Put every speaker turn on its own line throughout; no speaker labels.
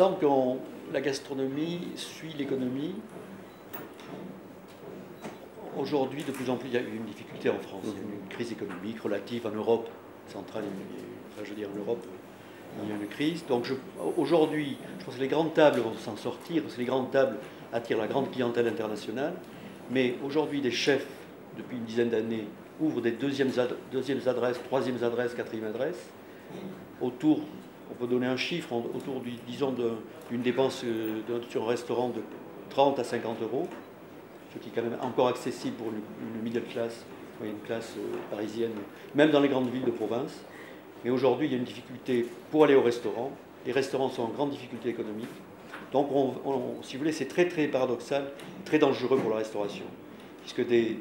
semble que la gastronomie suit l'économie. Aujourd'hui, de plus en plus, il y a eu une difficulté en France, il y a une crise économique relative en Europe centrale, enfin, je veux dire en Europe, il y a une crise. Donc aujourd'hui, je pense que les grandes tables vont s'en sortir, parce que les grandes tables attirent la grande clientèle internationale. Mais aujourd'hui, des chefs, depuis une dizaine d'années, ouvrent des deuxièmes adresses, troisièmes adresses, quatrièmes adresses, autour, on peut donner un chiffre, autour, disons, d'une dépense sur un restaurant de 30 à 50 euros, ce qui est quand même encore accessible pour une middle class, une classe parisienne, même dans les grandes villes de province. Mais aujourd'hui, il y a une difficulté pour aller au restaurant. Les restaurants sont en grande difficulté économique. Donc, si vous voulez, c'est très très paradoxal, très dangereux pour la restauration. Puisque des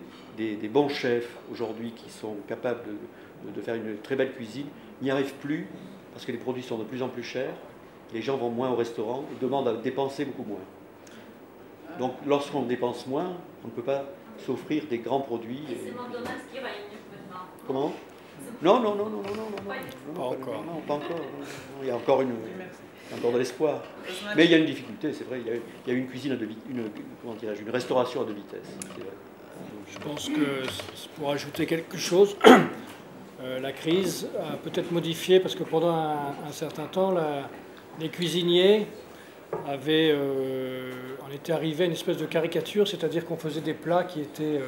bons chefs aujourd'hui qui sont capables de faire une très belle cuisine n'y arrivent plus parce que les produits sont de plus en plus chers. Les gens vont moins au restaurant et demandent à dépenser beaucoup moins. Donc, lorsqu'on dépense moins, on ne peut pas s'offrir des grands produits.
Et c'est McDonald's qui règne maintenant.
Comment ? Non. Pas
encore.
Non, pas encore. Il y a encore de l'espoir. Mais il y a une difficulté, c'est vrai. Il y a une cuisine une restauration à deux vitesses.
Je pense que pour ajouter quelque chose, la crise a peut-être modifié, parce que pendant un certain temps, les cuisiniers on était arrivé à une espèce de caricature, c'est-à-dire qu'on faisait des plats qui étaient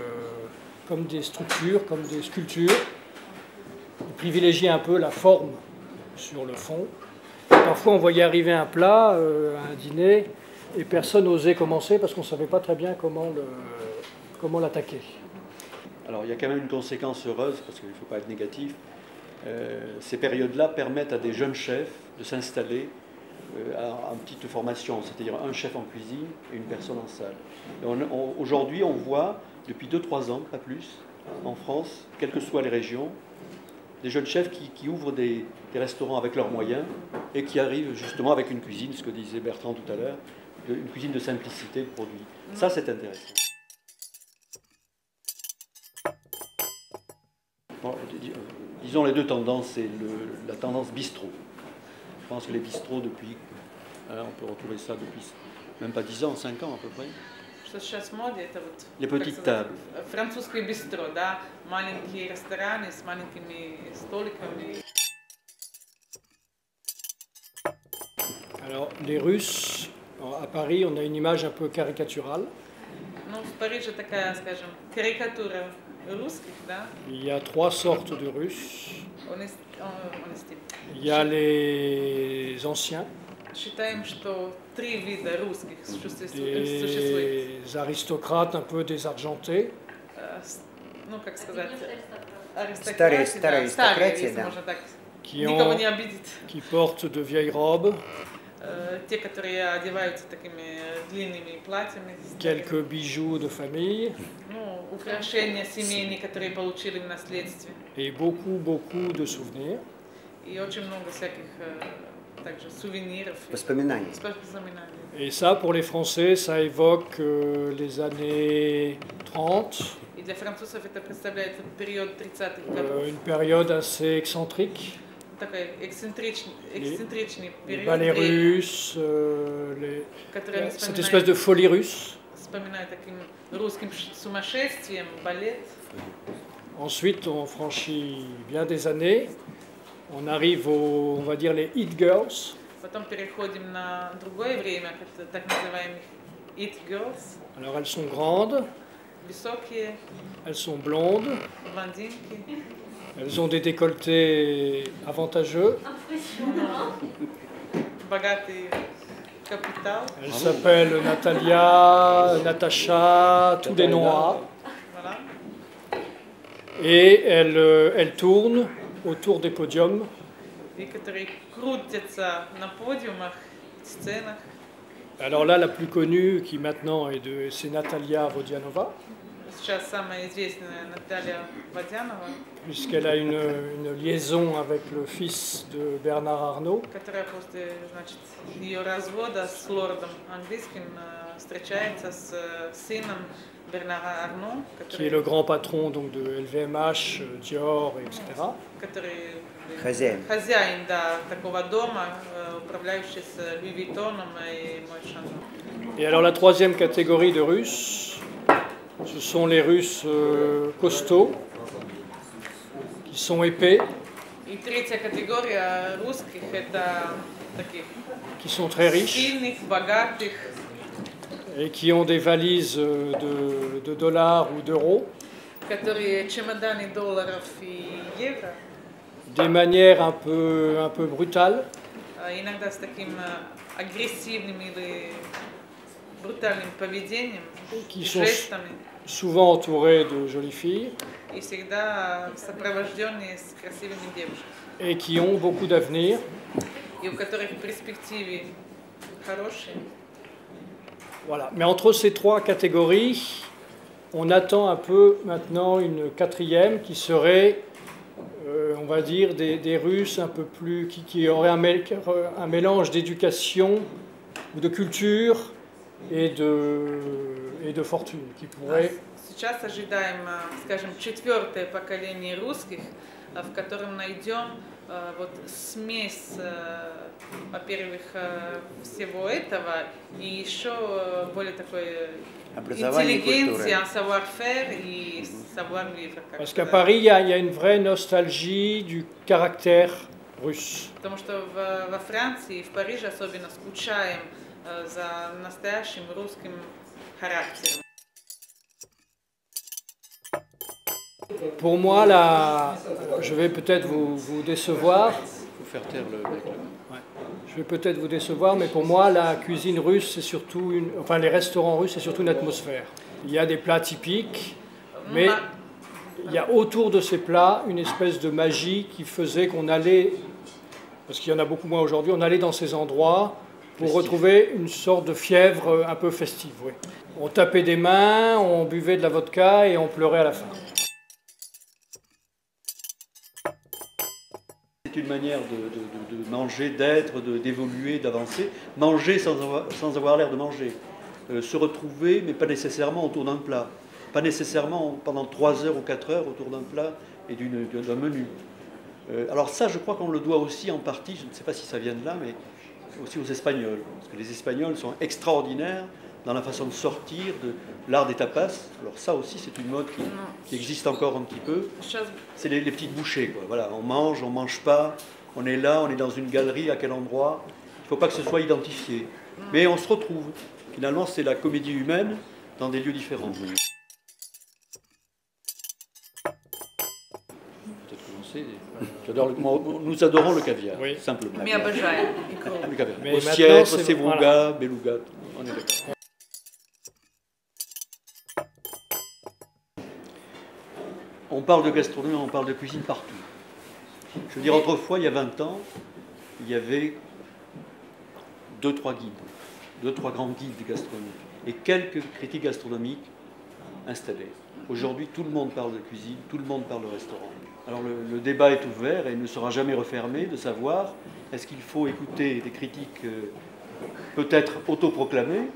comme des structures, comme des sculptures. On privilégiait un peu la forme sur le fond. Parfois, on voyait arriver un plat à un dîner et personne n'osait commencer parce qu'on ne savait pas très bien comment l'attaquer.
Alors, il y a quand même une conséquence heureuse, parce qu'il ne faut pas être négatif. Ces périodes-là permettent à des jeunes chefs de s'installer en petite formation, c'est-à-dire un chef en cuisine et une personne en salle. Aujourd'hui, on voit, depuis 2-3 ans, pas plus, en France, quelles que soient les régions, des jeunes chefs qui ouvrent des restaurants avec leurs moyens et qui arrivent justement avec une cuisine, ce que disait Bertrand tout à l'heure, une cuisine de simplicité de produits. Ça, c'est intéressant. Bon, disons les deux tendances, c'est la tendance bistrot. Je pense que les bistrots depuis, on peut retrouver ça depuis même pas 10 ans, 5 ans à peu près.
Что сейчас в моде, это вот
Les petites tables.
Французское бистро, да, маленькие рестораны с маленькими столиками.
Alors, les Russes, à Paris, on a une image un peu caricaturale.
Ну, в Париже такая, скажем, карикатура русских, да.
Il y a 3 sortes de Russes.
On est
Il y a les anciens,
Считаем, что 3 вида русских существует.
des aristocrates un peu désargentés,
Ну, как сказать,
Старые,
старые, если
да.
можно так,
qui,
никого не обидеть.
qui portent de vieilles robes,
Те, которые одеваются такими длинными платьями.
quelques bijoux de famille
Ну, украшения семейные, которые получили в наследстве.
et beaucoup de souvenirs.
И очень много всяких также сувениров.
Воспоминаний.
Et ça, pour les Français, ça évoque les années 30,
И для французов это представляет период 30-х годов.
une période assez excentrique.
Такой эксцентричный
Les
период.
ballets russes,
Который они
cette espèce de folie russe.
вспоминают таким русским сумасшествием, балет.
Ensuite, on franchit bien des années. On arrive on va dire, les hit girls.
Потом переходим на другое время, так называемых it girls.
Alors, elles sont grandes,
Высокие,
elles sont blondes,
блондинки.
elles ont des décolletés avantageux.
Impressionnant.
Богатый капитал.
Elles s'appellent Natalia, Natacha, tous des noms A.
Voilà.
Et elles tournent autour des podiums.
И которые крутятся на подиумах, сценах.
Alors là, la plus connue, qui maintenant c'est Natalia Vodianova,
Сейчас самая известная Наталья Водянова,
puisqu'elle a une liaison avec le fils de Bernard Arnault,
которая после, значит, ее развода с лордом английским встречается с сыном Бернара Арно,
qui est le grand patron donc, de LVMH, Dior, etc.
который
Хозяин.
хозяин, да, такого дома, управляющий с Louis Vuitton et Moët Chandon.
Et alors la troisième catégorie de Russes, ce sont les Russes costauds, qui sont épais,
И третья категория русских – это таких
qui sont très riches
сильных, богатых,
et qui ont des valises de dollars ou d'euros,
которые чемоданы долларов и евро,
des manières un peu brutales,
иногда с таким агрессивным или брутальным поведением,
qui
и
sont
жестами,
souvent entourés de jolies filles
и всегда сопровожденные с красивыми девушками,
et qui ont beaucoup d'avenir.
и у которых перспективы хорошие.
Voilà. Mais entre ces trois catégories, on attend un peu maintenant une quatrième qui serait, on va dire, des Russes un peu plus, qui auraient un mélange d'éducation ou de culture et de fortune, qui pourrait...
Сейчас ожидаем, скажем, четвертое поколение русских, в котором найдем вот смесь, во-первых, всего этого и еще более такой интеллигенция, savoir-faire и savoir-vivre.
Parce qu'à Paris, il y a une vraie nostalgie du caractère russe.
Потому что во Франции, в Париже особенно скучаем за настоящим русским характером.
Pour moi, je vais peut-être vous décevoir.
Il faut faire taire le mec là.
Ouais. Je vais peut-être vous décevoir, mais pour moi, la cuisine russe, c'est surtout enfin, les restaurants russes, c'est surtout une atmosphère. Il y a des plats typiques, mais il y a autour de ces plats une espèce de magie qui faisait qu'on allait, parce qu'il y en a beaucoup moins aujourd'hui, on allait dans ces endroits pour retrouver une sorte de fièvre un peu festive. Oui. On tapait des mains, on buvait de la vodka et on pleurait à la fin.
C'est une manière de manger, d'être, d'évoluer, d'avancer. Manger sans avoir l'air de manger. Se retrouver, mais pas nécessairement autour d'un plat. Pas nécessairement pendant 3 heures ou 4 heures autour d'un plat et d'un menu. Alors ça, je crois qu'on le doit aussi en partie, je ne sais pas si ça vient de là, mais aussi aux Espagnols. Parce que les Espagnols sont extraordinaires dans la façon de sortir de l'art des tapas. Alors ça aussi, c'est une mode qui existe encore un petit peu. C'est les petites bouchées, quoi. Voilà, on mange pas, on est là, on est dans une galerie, à quel endroit. Il ne faut pas que ce soit identifié. Mais on se retrouve. Finalement, c'est la comédie humaine dans des lieux différents. Peut-être commencer. Nous adorons le caviar,
oui.
Simplement.
Мы обожаем икру.
Le caviar.
Mais
Ossièvre,
maintenant,
Sevruga,
voilà.
Beluga, on est d'accord. On parle de gastronomie, on parle de cuisine partout. Je veux dire, autrefois, il y a 20 ans, il y avait 2-3 guides, 2-3 grands guides gastronomiques et quelques critiques gastronomiques installés. Aujourd'hui, tout le monde parle de cuisine, tout le monde parle de restaurant. Alors le débat est ouvert et ne sera jamais refermé de savoir est-ce qu'il faut écouter des critiques peut-être autoproclamées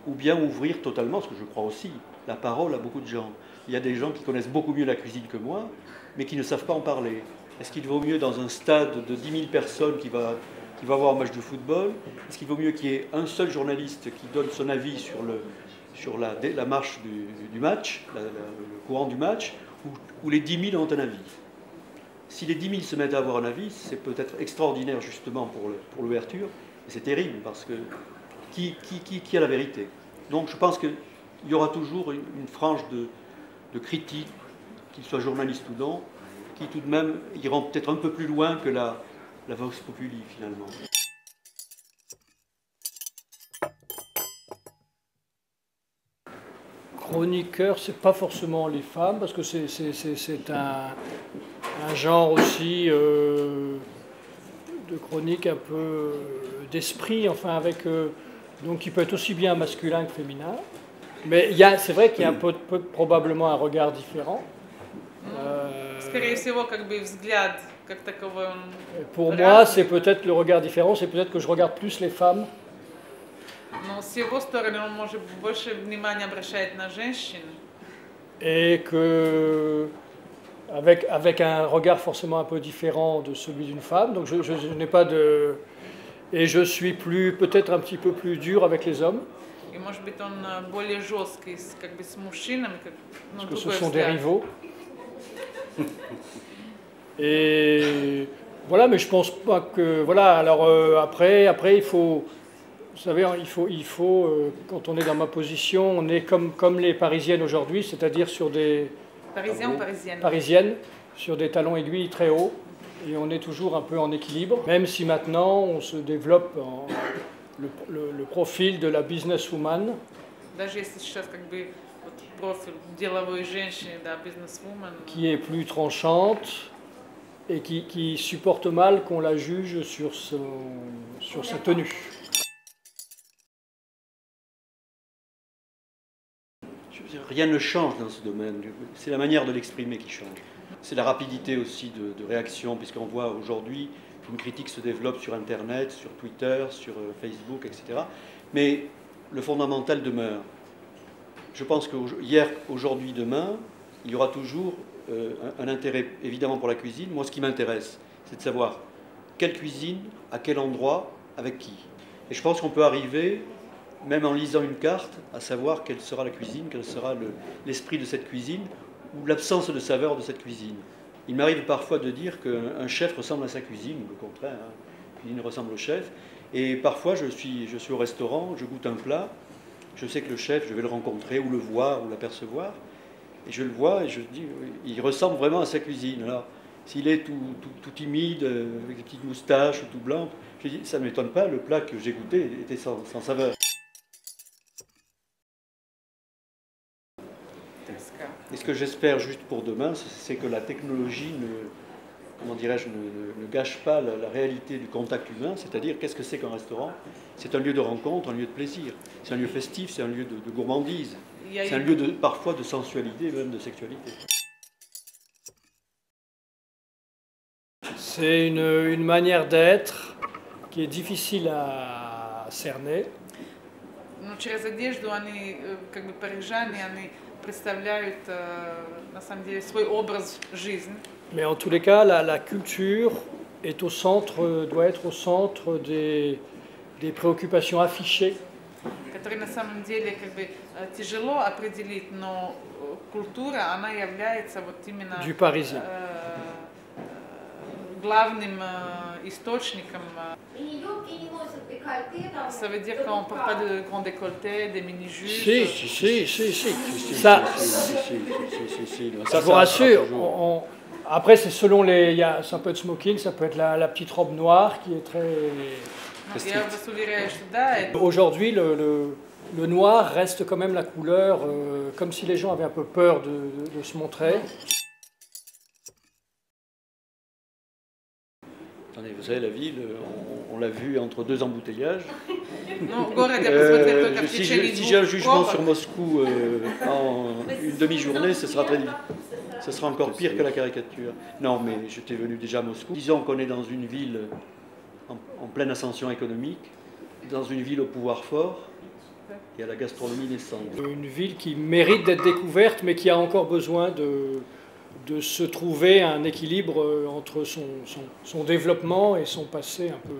ou bien ouvrir totalement, ce que je crois aussi, la parole à beaucoup de gens. Il y a des gens qui connaissent beaucoup mieux la cuisine que moi, mais qui ne savent pas en parler. Est-ce qu'il vaut mieux dans un stade de 10 000 personnes qui va voir un match de football? Est-ce qu'il vaut mieux qu'il y ait un seul journaliste qui donne son avis sur la marche du match, le courant du match, ou les 10 000 ont un avis? Si les 10 000 se mettent à avoir un avis, c'est peut-être extraordinaire justement pour l'ouverture, mais c'est terrible parce que qui a la vérité? Donc je pense qu'il y aura toujours une frange de critiques, qu'ils soient journalistes ou non, qui tout de même iront peut-être un peu plus loin que la vox populi finalement.
Chroniqueur, c'est pas forcément les femmes, parce que c'est un genre aussi de chronique un peu d'esprit, enfin avec donc qui peut être aussi bien masculin que féminin. Mais c'est vrai qu'il y a probablement un regard différent.
Скорее всего, как бы взгляд как таковой он.
Pour moi, c'est peut-être le regard différent, c'est peut-être que je regarde plus les femmes.
Но с его стороны он может больше внимания обращает на женщин.
Et que avec un regard forcément un peu différent de celui d'une femme. Donc je n'ai pas de... Et je suis peut-être un petit peu plus dur avec les hommes,
И может быть он более жесткий как бы с мужчинами,
parce que ce sont des rivaux. Et voilà, mais je pense pas que... Voilà, alors après, il faut... Vous savez, quand on est dans ma position, on est comme les Parisiennes aujourd'hui, c'est-à-dire sur des...
Parisiens ou parisiennes?
Parisiennes, sur des talons aiguilles très hauts, et on est toujours un peu en équilibre, même si maintenant on se développe le profil de la businesswoman,
Даже если сейчас как бы вот профиль деловой женщины, да, бизнесвумен,
qui est plus tranchante et qui supporte mal qu'on la juge sur sa tenue.
Je veux dire, rien ne change dans ce domaine. C'est la manière de l'exprimer qui change. C'est la rapidité aussi de réaction, puisqu'on voit aujourd'hui qu'une critique se développe sur Internet, sur Twitter, sur Facebook, etc. Mais le fondamental demeure. Je pense qu'hier, aujourd'hui, demain, il y aura toujours un intérêt évidemment pour la cuisine. Moi, ce qui m'intéresse, c'est de savoir quelle cuisine, à quel endroit, avec qui. Et je pense qu'on peut arriver, même en lisant une carte, à savoir quelle sera la cuisine, quel sera l'esprit de cette cuisine, ou l'absence de saveur de cette cuisine. Il m'arrive parfois de dire qu'un chef ressemble à sa cuisine, ou le contraire, hein, la cuisine ressemble au chef. Et parfois, je suis au restaurant, je goûte un plat, je sais que le chef, je vais le rencontrer, ou le voir, ou l'apercevoir, et je le vois, et je dis, il ressemble vraiment à sa cuisine. Alors, s'il est tout timide, avec des petites moustaches, tout blanc, je dis, ça ne m'étonne pas, le plat que j'ai goûté était sans saveur. Et ce que j'espère juste pour demain, c'est que la technologie ne gâche pas la réalité du contact humain, c'est-à-dire qu'est-ce que c'est qu'un restaurant? C'est un lieu de rencontre, un lieu de plaisir, c'est un lieu festif, c'est un lieu de gourmandise, c'est un lieu parfois de sensualité, même de sexualité.
C'est une manière d'être qui est difficile à cerner.
Но через одежду они, как бы парижане, они представляют на самом деле свой образ жизни.
Mais en tous les cas, la culture est doit être au centre des préoccupations affichées.
Которые на самом деле как бы тяжело определить, но культура, она является вот именно
Du parisien.
Главным источником. Ça veut dire qu'on ne porte pas de grands décolletés, des mini-jupes.
Si. Ça, je vous rassure. Après, c'est selon ça peut être smoking, ça peut être la petite robe noire qui est très... Aujourd'hui, le noir reste quand même la couleur, comme si les gens avaient un peu peur de se montrer.
Attendez, vous savez, la ville, on l'a vu entre deux embouteillages. Si j'ai un jugement sur Moscou en une demi-journée, ce sera encore pire que la caricature. Non, mais j'étais venu déjà à Moscou. Disons qu'on est dans une ville en pleine ascension économique, dans une ville au pouvoir fort et à la gastronomie naissante.
Une ville qui mérite d'être découverte, mais qui a encore besoin de se trouver un équilibre entre son développement et son passé un peu...